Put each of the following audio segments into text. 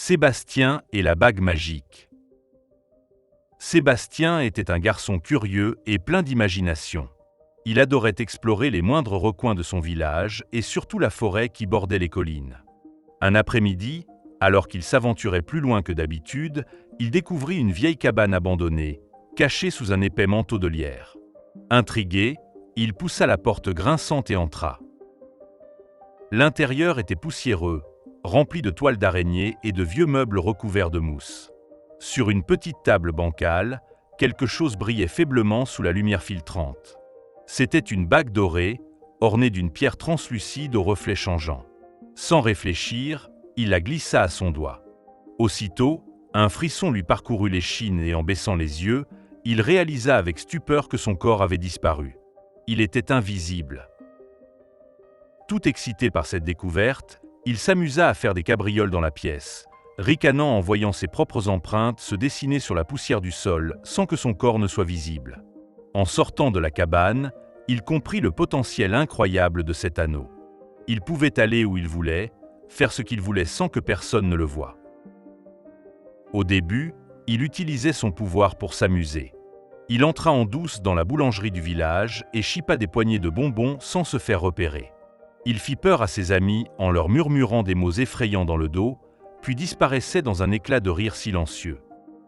Sébastien et la bague magique. Sébastien était un garçon curieux et plein d'imagination. Il adorait explorer les moindres recoins de son village et surtout la forêt qui bordait les collines. Un après-midi, alors qu'il s'aventurait plus loin que d'habitude, il découvrit une vieille cabane abandonnée, cachée sous un épais manteau de lierre. Intrigué, il poussa la porte grinçante et entra. L'intérieur était poussiéreux, rempli de toiles d'araignée et de vieux meubles recouverts de mousse. Sur une petite table bancale, quelque chose brillait faiblement sous la lumière filtrante. C'était une bague dorée, ornée d'une pierre translucide aux reflets changeants. Sans réfléchir, il la glissa à son doigt. Aussitôt, un frisson lui parcourut l'échine et en baissant les yeux, il réalisa avec stupeur que son corps avait disparu. Il était invisible. Tout excité par cette découverte, il s'amusa à faire des cabrioles dans la pièce, ricanant en voyant ses propres empreintes se dessiner sur la poussière du sol sans que son corps ne soit visible. En sortant de la cabane, il comprit le potentiel incroyable de cet anneau. Il pouvait aller où il voulait, faire ce qu'il voulait sans que personne ne le voie. Au début, il utilisait son pouvoir pour s'amuser. Il entra en douce dans la boulangerie du village et chipa des poignées de bonbons sans se faire repérer. Il fit peur à ses amis en leur murmurant des mots effrayants dans le dos, puis disparaissait dans un éclat de rire silencieux.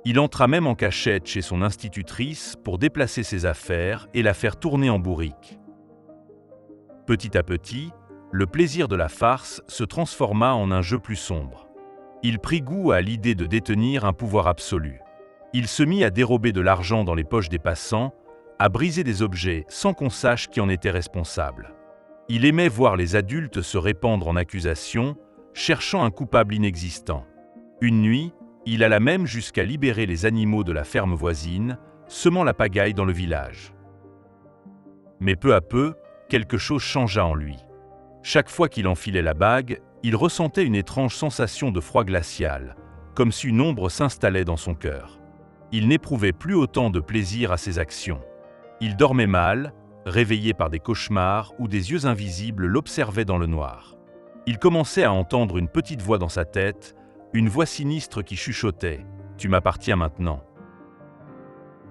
Il entra même en cachette chez son institutrice pour déplacer ses affaires et la faire tourner en bourrique. Petit à petit, le plaisir de la farce se transforma en un jeu plus sombre. Il prit goût à l'idée de détenir un pouvoir absolu. Il se mit à dérober de l'argent dans les poches des passants, à briser des objets sans qu'on sache qui en était responsable. Il aimait voir les adultes se répandre en accusations, cherchant un coupable inexistant. Une nuit, il alla même jusqu'à libérer les animaux de la ferme voisine, semant la pagaille dans le village. Mais peu à peu, quelque chose changea en lui. Chaque fois qu'il enfilait la bague, il ressentait une étrange sensation de froid glacial, comme si une ombre s'installait dans son cœur. Il n'éprouvait plus autant de plaisir à ses actions. Il dormait mal, réveillé par des cauchemars où des yeux invisibles l'observaient dans le noir. Il commençait à entendre une petite voix dans sa tête, une voix sinistre qui chuchotait « Tu m'appartiens maintenant ».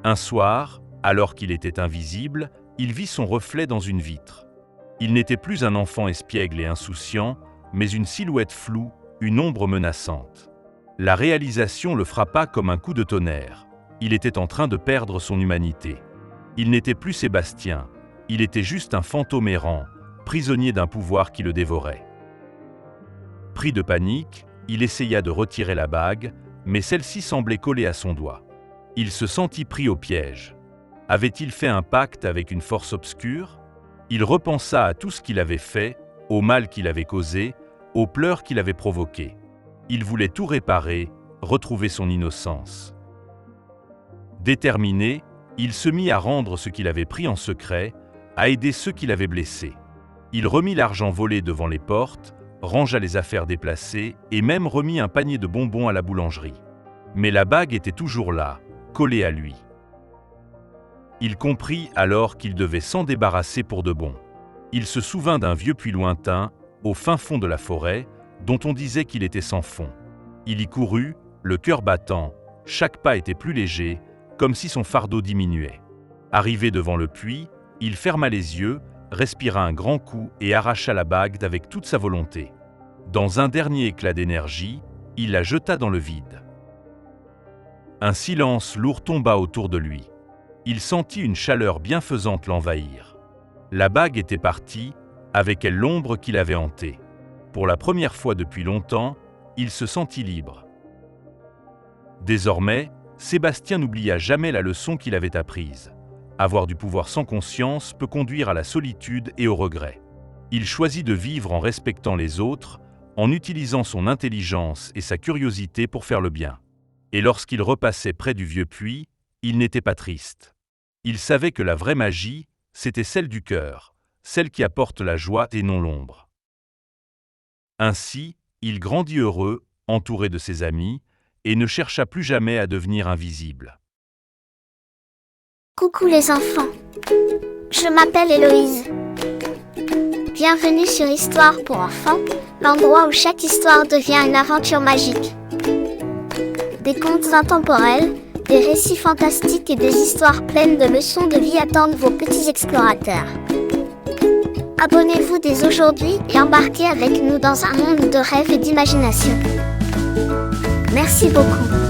Un soir, alors qu'il était invisible, il vit son reflet dans une vitre. Il n'était plus un enfant espiègle et insouciant, mais une silhouette floue, une ombre menaçante. La réalisation le frappa comme un coup de tonnerre. Il était en train de perdre son humanité. Il n'était plus Sébastien, il était juste un fantôme errant, prisonnier d'un pouvoir qui le dévorait. Pris de panique, il essaya de retirer la bague, mais celle-ci semblait collée à son doigt. Il se sentit pris au piège. Avait-il fait un pacte avec une force obscure ? Il repensa à tout ce qu'il avait fait, au mal qu'il avait causé, aux pleurs qu'il avait provoqués. Il voulait tout réparer, retrouver son innocence. Déterminé, il se mit à rendre ce qu'il avait pris en secret, à aider ceux qu'il avait blessés. Il remit l'argent volé devant les portes, rangea les affaires déplacées et même remit un panier de bonbons à la boulangerie. Mais la bague était toujours là, collée à lui. Il comprit alors qu'il devait s'en débarrasser pour de bon. Il se souvint d'un vieux puits lointain, au fin fond de la forêt, dont on disait qu'il était sans fond. Il y courut, le cœur battant, chaque pas était plus léger, comme si son fardeau diminuait. Arrivé devant le puits, il ferma les yeux, respira un grand coup et arracha la bague d'avec toute sa volonté. Dans un dernier éclat d'énergie, il la jeta dans le vide. Un silence lourd tomba autour de lui. Il sentit une chaleur bienfaisante l'envahir. La bague était partie, avec elle l'ombre qui l'avait hanté. Pour la première fois depuis longtemps, il se sentit libre. Désormais, Sébastien n'oublia jamais la leçon qu'il avait apprise. Avoir du pouvoir sans conscience peut conduire à la solitude et au regret. Il choisit de vivre en respectant les autres, en utilisant son intelligence et sa curiosité pour faire le bien. Et lorsqu'il repassait près du vieux puits, il n'était pas triste. Il savait que la vraie magie, c'était celle du cœur, celle qui apporte la joie et non l'ombre. Ainsi, il grandit heureux, entouré de ses amis, et ne chercha plus jamais à devenir invisible. Coucou les enfants, je m'appelle Héloïse. Bienvenue sur Histoire pour enfants, l'endroit où chaque histoire devient une aventure magique. Des contes intemporels, des récits fantastiques et des histoires pleines de leçons de vie attendent vos petits explorateurs. Abonnez-vous dès aujourd'hui et embarquez avec nous dans un monde de rêve et d'imagination. Merci beaucoup.